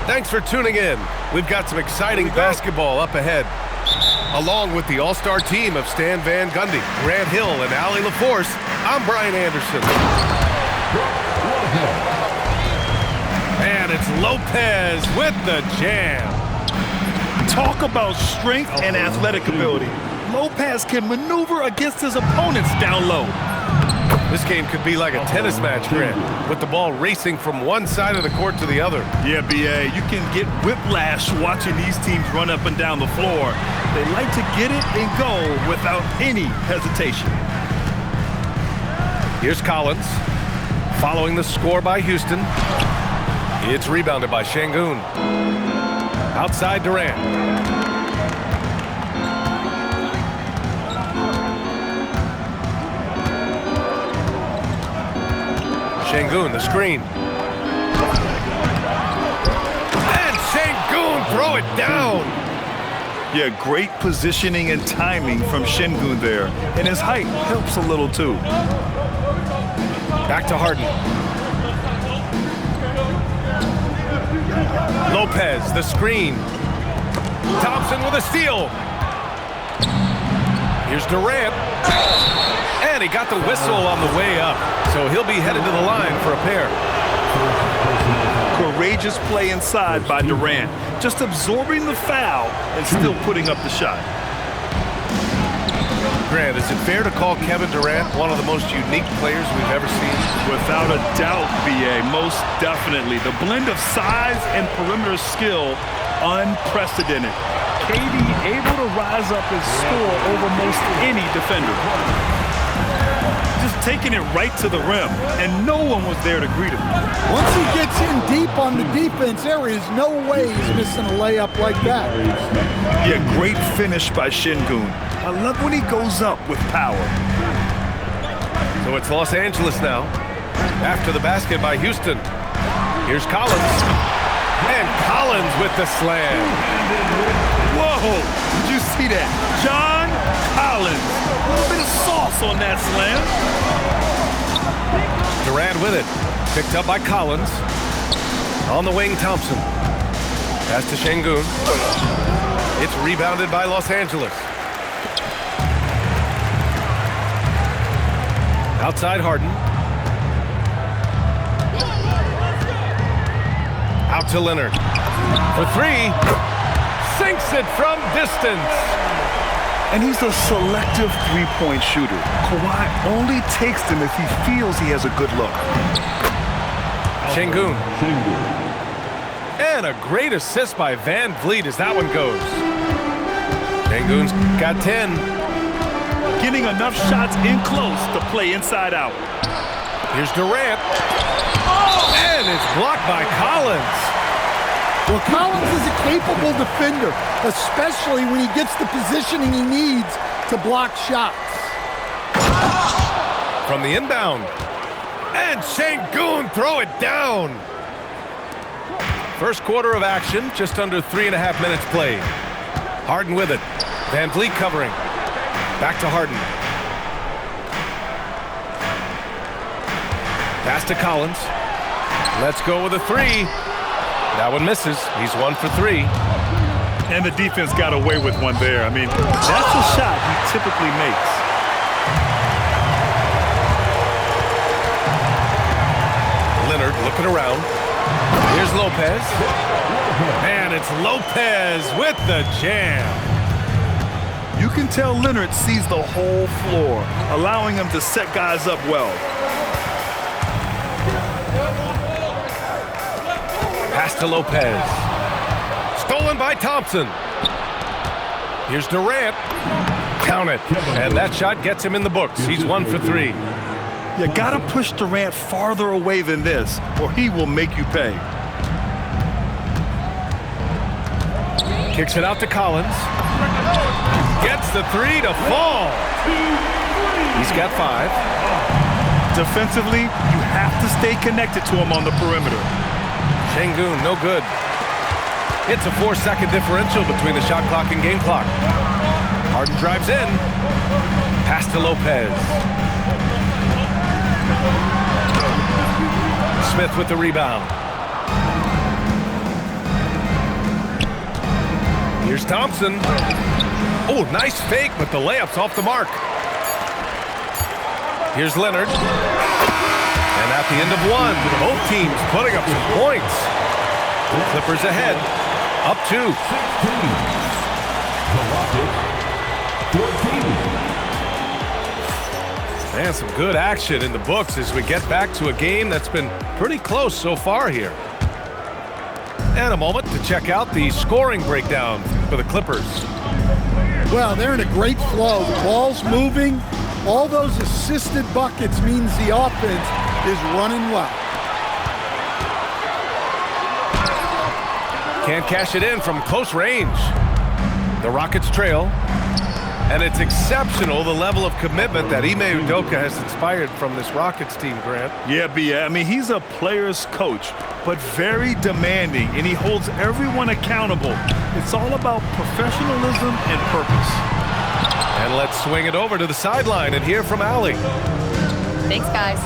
Thanks for tuning in. We've got some exciting basketball up ahead. Along with the all-star team of Stan Van Gundy, Grant Hill, and Allie LaForce, I'm Brian Anderson. And it's Lopez with the jam. Talk about strength and athletic ability. Lopez can maneuver against his opponents down low. This game could be like a tennis match, Grant, with the ball racing from one side of the court to the other. Yeah, B.A., you can get whiplash watching these teams run up and down the floor. They like to get it and go without any hesitation. Here's Collins, following the score by Houston. It's rebounded by Şengün. Outside Durant. Şengün, the screen. And Şengün, throw it down. Yeah, great positioning and timing from Şengün there. And his height helps a little too. Back to Harden. Lopez, the screen. Thompson with a steal. Here's Durant. And he got the whistle on the way up. So he'll be headed to the line for a pair. Courageous play inside by Durant. Just absorbing the foul and still putting up the shot. Grant, is it fair to call Kevin Durant one of the most unique players we've ever seen? Without a doubt, B.A., most definitely. The blend of size and perimeter skill, unprecedented. KD able to rise up and score over most any defender. Just taking it right to the rim, and no one was there to greet him. Once he gets in deep on the defense, there is no way he's missing a layup like that. Yeah, great finish by Şengün. I love when he goes up with power. So it's Los Angeles now. After the basket by Houston. Here's Collins. And Collins with the slam. Whoa! Did you see that? John Collins. A little bit of sauce on that slam. Durant with it. Picked up by Collins. On the wing, Thompson. Pass to Şengün. It's rebounded by Los Angeles. Outside Harden. Out to Leonard. For three. Sinks it from distance. And he's a selective three-point shooter. Kawhi only takes them if he feels he has a good look. Şengün. And a great assist by Van Vliet as that one goes. Şengün's got 10. Getting enough shots in close to play inside out. Here's Durant. Oh! And it's blocked by Collins. Well, Collins is a capable defender, especially when he gets the positioning he needs to block shots. From the inbound. And Şengün throw it down. First quarter of action, just under 3.5 minutes played. Harden with it. Van Vliet covering. Back to Harden. Pass to Collins. Let's go with a three. That one misses. He's 1 for 3. And the defense got away with one there. I mean, that's a shot he typically makes. Leonard looking around. Here's Lopez. And it's Lopez with the jam. You can tell Leonard sees the whole floor, allowing him to set guys up well. Pass to Lopez. Stolen by Thompson. Here's Durant. Count it. And that shot gets him in the books. He's 1 for 3. You gotta push Durant farther away than this, or he will make you pay. Kicks it out to Collins. Gets the three to fall. He's got 5. Defensively, you have to stay connected to him on the perimeter. Şengün, no good. It's a 4-second differential between the shot clock and game clock. Harden drives in. Pass to Lopez. Smith with the rebound. Here's Thompson. Oh, nice fake, but the layup's off the mark. Here's Leonard. And at the end of one, both teams putting up some points. The Clippers ahead, up 2. And some good action in the books as we get back to a game that's been pretty close so far here. And a moment to check out the scoring breakdown for the Clippers. Well, they're in a great flow. The ball's moving. All those assisted buckets means the offense is running well. Can't cash it in from close range. The Rockets trail. And it's exceptional, the level of commitment that Ime Udoka has inspired from this Rockets team, Grant. Yeah, B.A. I mean, he's a player's coach, but very demanding, and he holds everyone accountable. It's all about professionalism and purpose. And let's swing it over to the sideline and hear from Allie. Thanks, guys.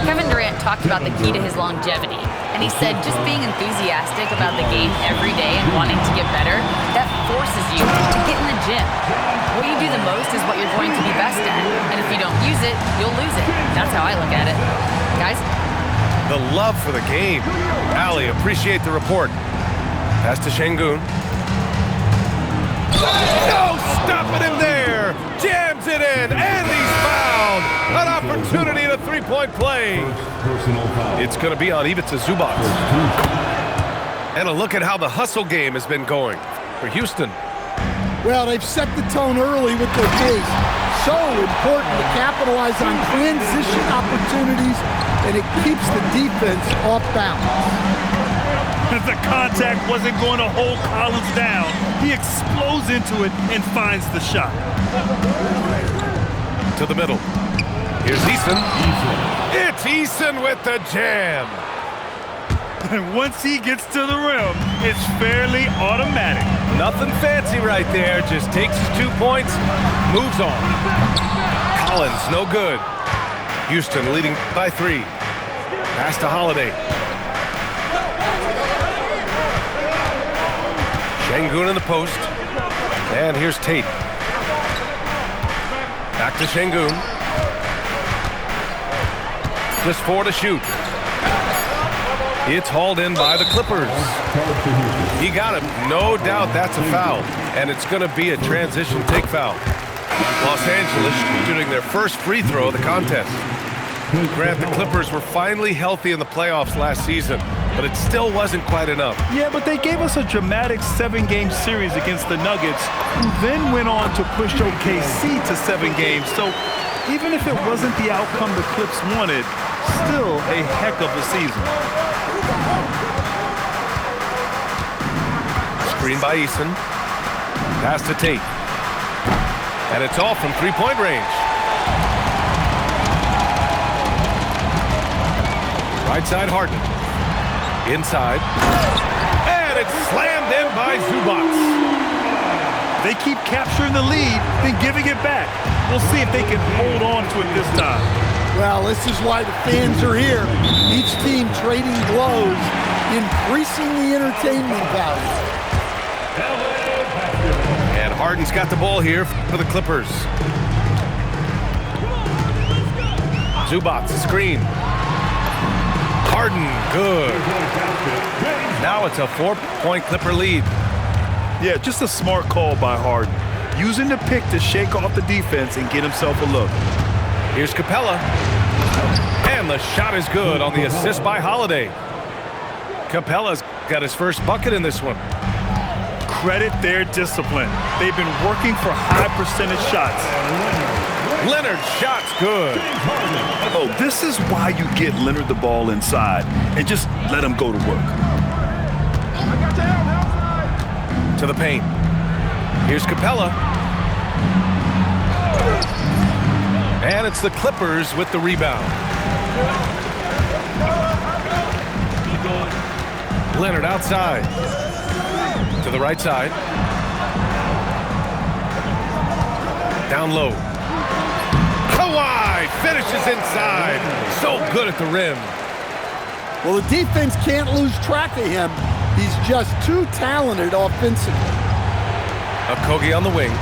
Kevin Durant talked about the key to his longevity, and he said just being enthusiastic about the game every day and wanting to get better, that forces you to get in the gym. What you do the most is what you're going to be best at, and if you don't use it, you'll lose it. That's how I look at it. Guys? The love for the game. Allie, appreciate the report. Pass to Şengün. No, stopping him there. Jams it in, and he's fouled. An opportunity at a three-point play. It's going to be on Ivica Zubac. And a look at how the hustle game has been going for Houston. Well, they've set the tone early with their pace. So important to capitalize on transition opportunities, and it keeps the defense off balance. The contact wasn't going to hold Collins down. He explodes into it and finds the shot. To the middle. Here's Eason. It's Eason with the jam. And once he gets to the rim, it's fairly automatic. Nothing fancy right there. Just takes his 2 points, moves on. Collins, no good. Houston leading by 3. Pass to Holiday. Şengün in the post. And here's Tate. Back to Şengün. Just 4 to shoot. It's hauled in by the Clippers. He got him. No doubt that's a foul. And it's going to be a transition take foul. Los Angeles shooting their first free throw of the contest. Grant, the Clippers were finally healthy in the playoffs last season, but it still wasn't quite enough. Yeah, but they gave us a dramatic 7-game series against the Nuggets, who then went on to push OKC to 7 games. So even if it wasn't the outcome the Clips wanted, still a heck of a season. Screen by Eason. Pass to Tate. And it's off from three-point range. Right side Harden. Inside. And it's slammed in by Zubac. They keep capturing the lead, then giving it back. We'll see if they can hold on to it this time. Well, this is why the fans are here. Each team trading blows, increasing the entertainment value. And Harden's got the ball here for the Clippers. Zubac, screen. Harden, good. Now it's a 4-point Clipper lead. Yeah, just a smart call by Harden. Using the pick to shake off the defense and get himself a look. Here's Capella. And the shot is good on the assist by Holiday. Capella's got his first bucket in this one. Credit their discipline. They've been working for high percentage shots. Leonard's shot's good. Oh, this is why you get Leonard the ball inside and just let him go to work. To the paint. Here's Capella. And it's the Clippers with the rebound. Leonard outside. To the right side. Down low. Kawhi finishes inside. So good at the rim. Well, the defense can't lose track of him. He's just too talented offensively. Okogie on the wing.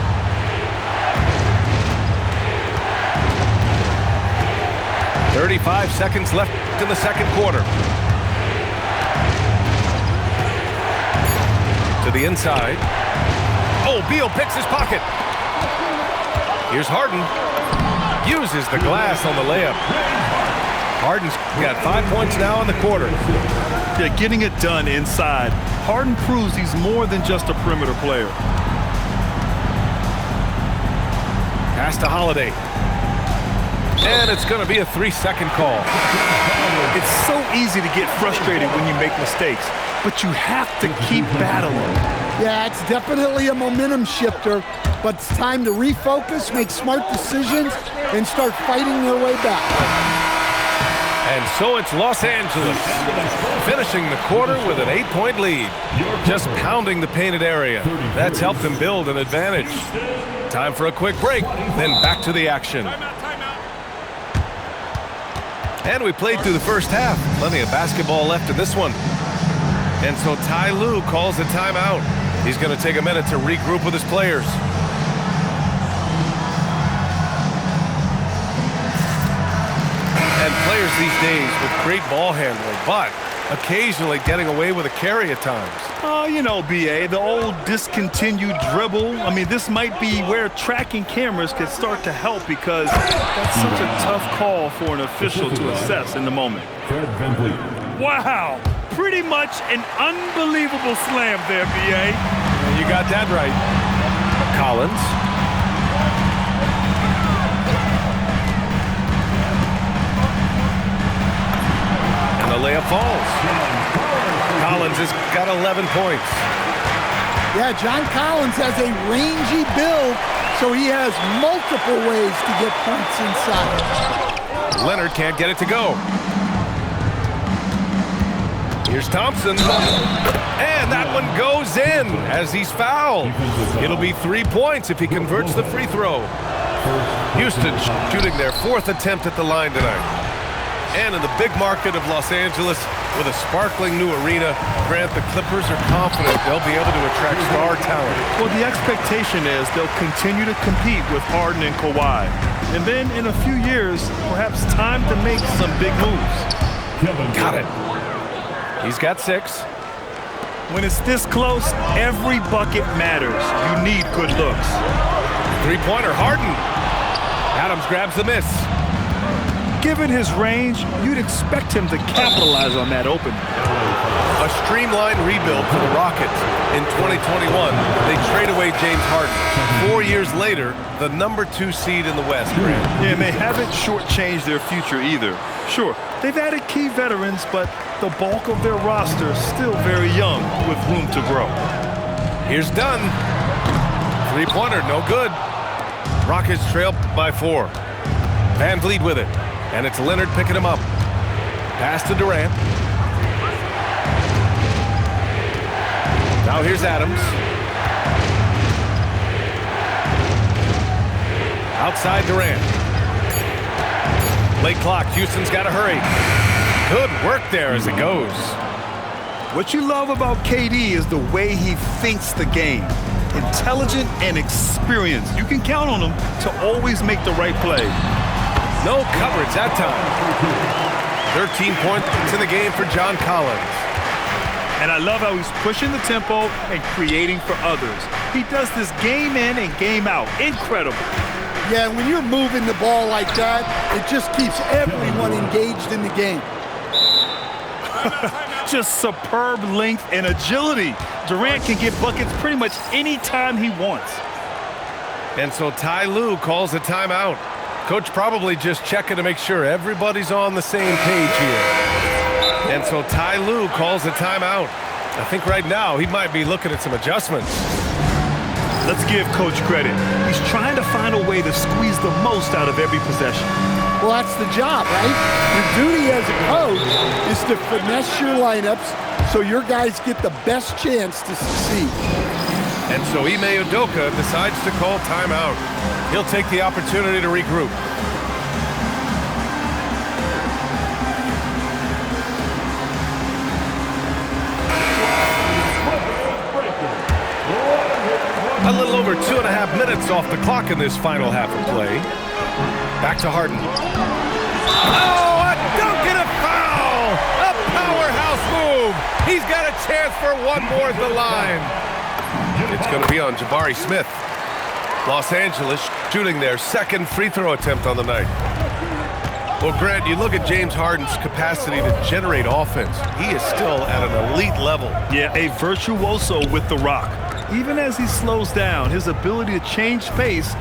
"35 seconds left in the second quarter." To the inside. Oh, Beal picks his pocket. Here's Harden. Uses the glass on the layup. Harden's got 5 points now in the quarter. Yeah, getting it done inside. Harden proves he's more than just a perimeter player. Pass to Holiday. And it's going to be a 3-second call. It's so easy to get frustrated when you make mistakes, but you have to keep battling. Yeah, it's definitely a momentum shifter, but it's time to refocus, make smart decisions, and start fighting their way back. And so it's Los Angeles finishing the quarter with an 8-point lead. Just pounding the painted area. That's helped them build an advantage. Time for a quick break, then back to the action. And we played through the first half. Plenty of basketball left in this one. And so Ty Lue calls a timeout. He's going to take a minute to regroup with his players. And players these days with great ball handling, but occasionally getting away with a carry at times. Oh, you know, B.A., the old discontinued dribble. I mean, this might be where tracking cameras could start to help because that's such a tough call for an official to assess in the moment. Wow, pretty much an unbelievable slam there, B.A. You got that right. Collins. And the layup falls. Collins has got 11 points. Yeah, John Collins has a rangy build, so he has multiple ways to get points inside. Leonard can't get it to go. Here's Thompson. And that one goes in as he's fouled. It'll be 3 points if he converts the free throw. Houston shooting their 4th attempt at the line tonight. And in the big market of Los Angeles, with a sparkling new arena, Grant, the Clippers are confident they'll be able to attract star talent. Well, the expectation is they'll continue to compete with Harden and Kawhi. And then in a few years, perhaps time to make some big moves. Got it. He's got 6. When it's this close, every bucket matters. You need good looks. 3-pointer, Harden. Adams grabs the miss. Given his range, you'd expect him to capitalize on that opening. A streamlined rebuild for the Rockets. In 2021, they trade away James Harden. 4 years later, the #2 seed in the West, Grant. Yeah, and they haven't shortchanged their future either. Sure, they've added key veterans, but the bulk of their roster is still very young with room to grow. Here's Dunn. 3-pointer, no good. Rockets trail by 4. Van Vliet with it. And it's Leonard picking him up. Pass to Durant. Now here's Adams. Outside Durant. Late clock. Houston's got to hurry. Good work there as it goes. What you love about KD is the way he thinks the game. Intelligent and experienced. You can count on him to always make the right play. No coverage that time. 13 points in the game for John Collins. And I love how he's pushing the tempo and creating for others. He does this game in and game out. Incredible. Yeah, when you're moving the ball like that, it just keeps everyone engaged in the game. Just superb length and agility. Durant can get buckets pretty much any time he wants. And so Ty Lue calls a timeout. Coach probably just checking to make sure everybody's on the same page here. And so Ty Lue calls a timeout. I think right now he might be looking at some adjustments. Let's give Coach credit. He's trying to find a way to squeeze the most out of every possession. Well, that's the job, right? Your duty as a coach is to finesse your lineups so your guys get the best chance to succeed. And so Ime Udoka decides to call timeout. He'll take the opportunity to regroup. A little over over 2.5 minutes off the clock in this final half of play. Back to Harden. Oh, a dunk and a foul! A powerhouse move! He's got a chance for one more at the line. It's going to be on Jabari Smith. Los Angeles shooting their second free throw attempt on the night. Well, Grant, you look at James Harden's capacity to generate offense. He is still at an elite level. Yeah, a virtuoso with the rock. Even as he slows down, his ability to change pace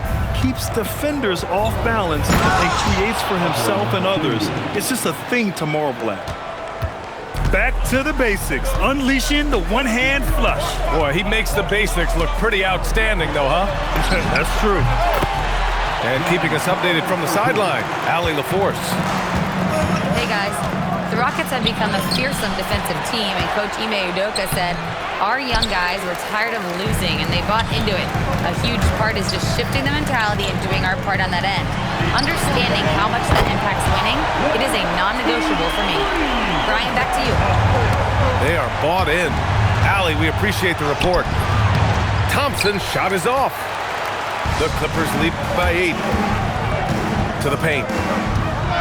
keeps defenders off balance and creates for himself and others. It's just a thing tomorrow, Black. Back to the basics, unleashing the one-hand flush. Boy, he makes the basics look pretty outstanding, though, huh? That's true. And keeping us updated from the sideline, Allie LaForce. Hey guys, the Rockets have become a fearsome defensive team, and Coach Ime Udoka said, our young guys were tired of losing and they bought into it. A huge part is just shifting the mentality and doing our part on that end. Understanding how much that impacts winning, it is a non-negotiable for me. Brian, back to you. They are bought in. Allie, we appreciate the report. Thompson's shot is off. The Clippers lead by 8. To the paint.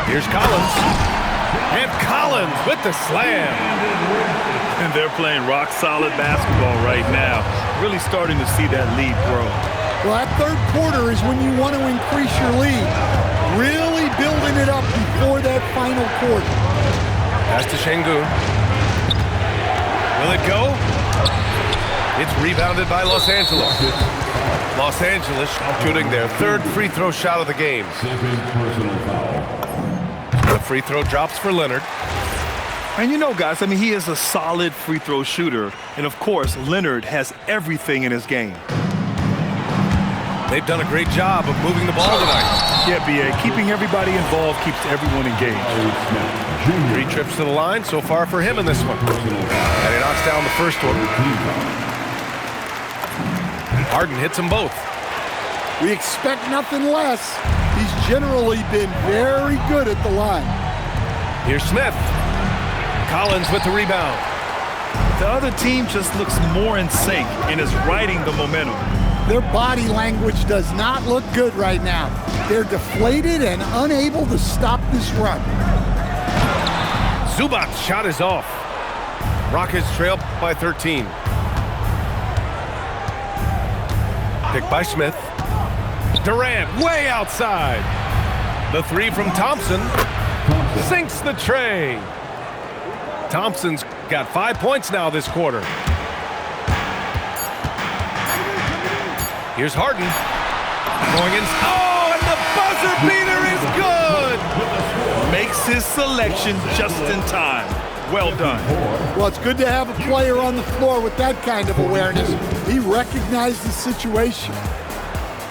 Here's Collins. And Collins with the slam. And they're playing rock-solid basketball right now. Really starting to see that lead grow. Well, that third quarter is when you want to increase your lead. Really building it up before that final quarter. Pass to Şengün. Will it go? It's rebounded by Los Angeles. Los Angeles shooting their third free throw shot of the game. The free throw drops for Leonard. And you know, guys, I mean, he is a solid free throw shooter. And, of course, Leonard has everything in his game. They've done a great job of moving the ball tonight. Yeah, B.A., keeping everybody involved keeps everyone engaged. 3 trips to the line so far for him in this one. And he knocks down the first one. Harden hits them both. We expect nothing less. He's generally been very good at the line. Here's Smith. Collins with the rebound. The other team just looks more in sync and is riding the momentum. Their body language does not look good right now. They're deflated and unable to stop this run. Zubac's shot is off. Rockets trail by 13. Picked by Smith. Durant way outside. The 3 from Thompson sinks the tray. Thompson's got 5 points now this quarter. Here's Harden. Going in. Oh, and the buzzer beater is good! Makes his selection just in time. Well done. Well, it's good to have a player on the floor with that kind of awareness. He recognized the situation.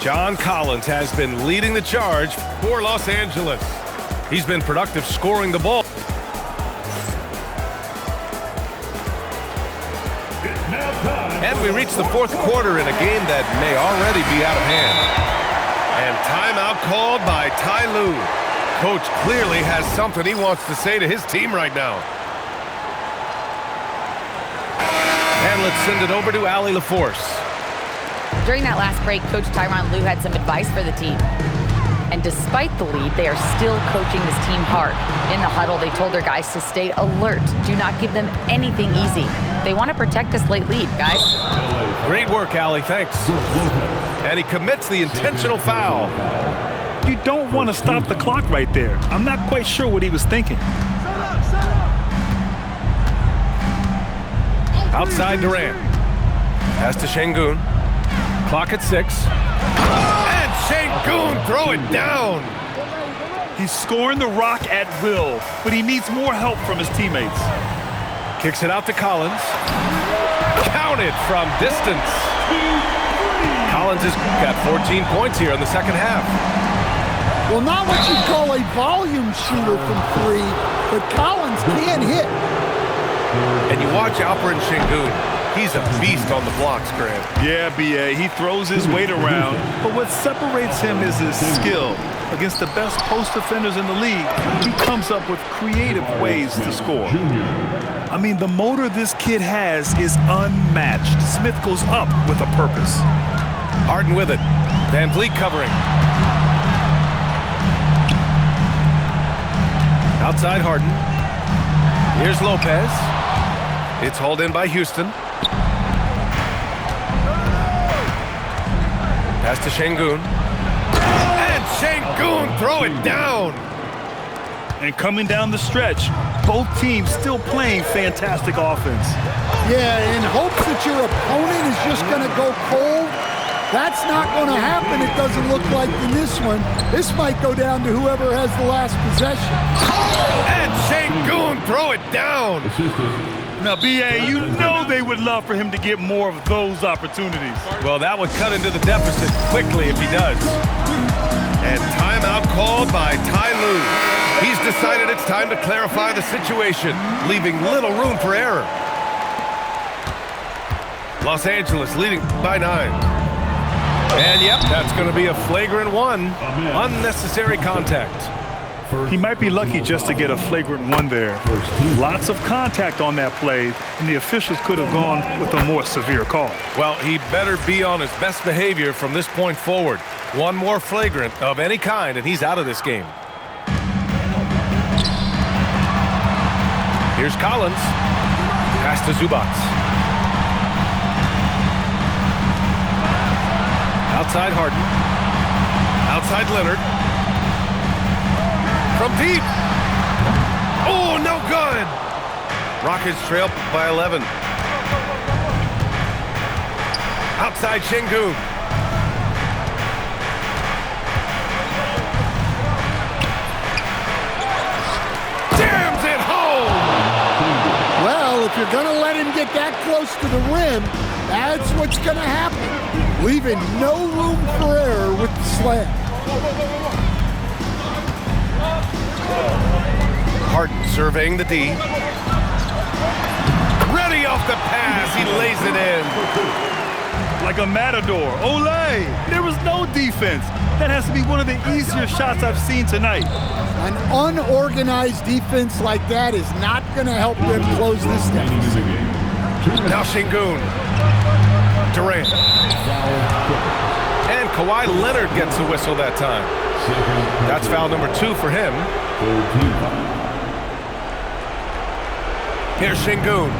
John Collins has been leading the charge for Los Angeles. He's been productive scoring the ball. And we reach the fourth quarter in a game that may already be out of hand. And timeout called by Ty Lue. Coach clearly has something he wants to say to his team right now. And let's send it over to Allie LaForce. During that last break, Coach Tyronn Lue had some advice for the team. And despite the lead, they are still coaching this team hard. In the huddle, they told their guys to stay alert. Do not give them anything easy. They want to protect this late lead, guys. Great work, Allie. Thanks. And he commits the intentional foul. You don't want to stop the clock right there. I'm not quite sure what he was thinking. Outside Durant. Pass to Şengün. Clock at 6. And Şengün throw it down. He's scoring the rock at will, but he needs more help from his teammates. Kicks it out to Collins. Counted from distance. Collins has got 14 points here in the second half. Well, not what you'd call a volume shooter from 3, but Collins can hit. And you watch Alperen Şengün. He's a beast on the blocks, Grant. Yeah, B.A., he throws his weight around, but what separates him is his skill. Against the best post defenders in the league, he comes up with creative ways to score. I mean, the motor this kid has is unmatched. Smith goes up with a purpose. Harden with it. Van Vliet covering. Outside Harden. Here's Lopez. It's hauled in by Houston. Pass to Şengün. And Şengün throw it down. And coming down the stretch, both teams still playing fantastic offense. Yeah, in hopes that your opponent is just going to go cold. That's not going to happen, it doesn't look like in this one. This might go down to whoever has the last possession. And Şengün throw it down. Now, B.A., you know they would love for him to get more of those opportunities. Well, that would cut into the deficit quickly if he does. And timeout called by Ty Lue. He's decided it's time to clarify the situation, leaving little room for error. Los Angeles leading by 9. And yep, that's going to be a flagrant one. Unnecessary contact. He might be lucky just to get a flagrant one there. Lots of contact on that play, and the officials could have gone with a more severe call. Well, he better be on his best behavior from this point forward. One more flagrant of any kind, and he's out of this game. Here's Collins. Pass to Zubac. Outside Harden. Outside Leonard. From deep. Oh, no good. Rockets trail by 11. Outside Şengün. Jams it home. Well, if you're going to let him get that close to the rim, that's what's going to happen. Leaving no room for error with the slam. Harden surveying the D. Ready off the pass. He lays it in. Like a matador. Olay! There was no defense. That has to be one of the easier shots I've seen tonight. An unorganized defense like that is not going to help them close this deficit. Now Şengün. Durant. And Kawhi Leonard gets the whistle that time. That's foul number 2 for him. Here's Şengün.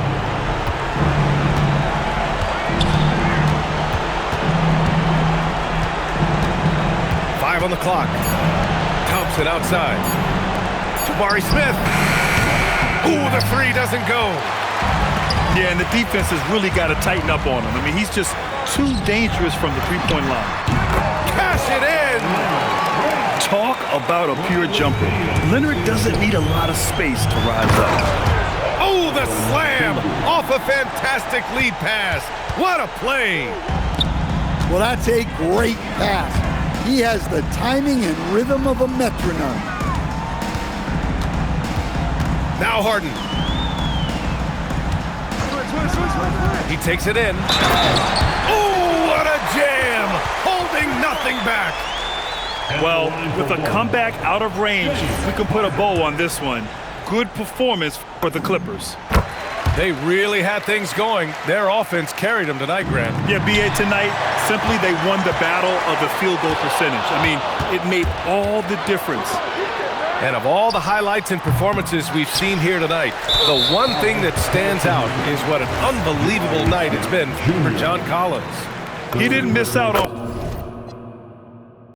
Five on the clock. Thompson outside. Jabari Smith. Ooh, the three doesn't go. Yeah, and the defense has really got to tighten up on him. I mean, he's just too dangerous from the three-point line. Cash it in. Talk about a pure jumper. Leonard doesn't need a lot of space to rise up. Oh, the slam off a fantastic lead pass. What a play. Well, that's a great pass. He has the timing and rhythm of a metronome. Now Harden. He takes it in. Oh, what a jam. Holding nothing back. Well, with a comeback out of range, we can put a bow on this one. Good performance for the Clippers. They really had things going. Their offense carried them tonight, Grant. Yeah, B.A., tonight, simply they won the battle of the field goal percentage. I mean, it made all the difference. And of all the highlights and performances we've seen here tonight, the one thing that stands out is what an unbelievable night it's been for John Collins. He didn't miss out on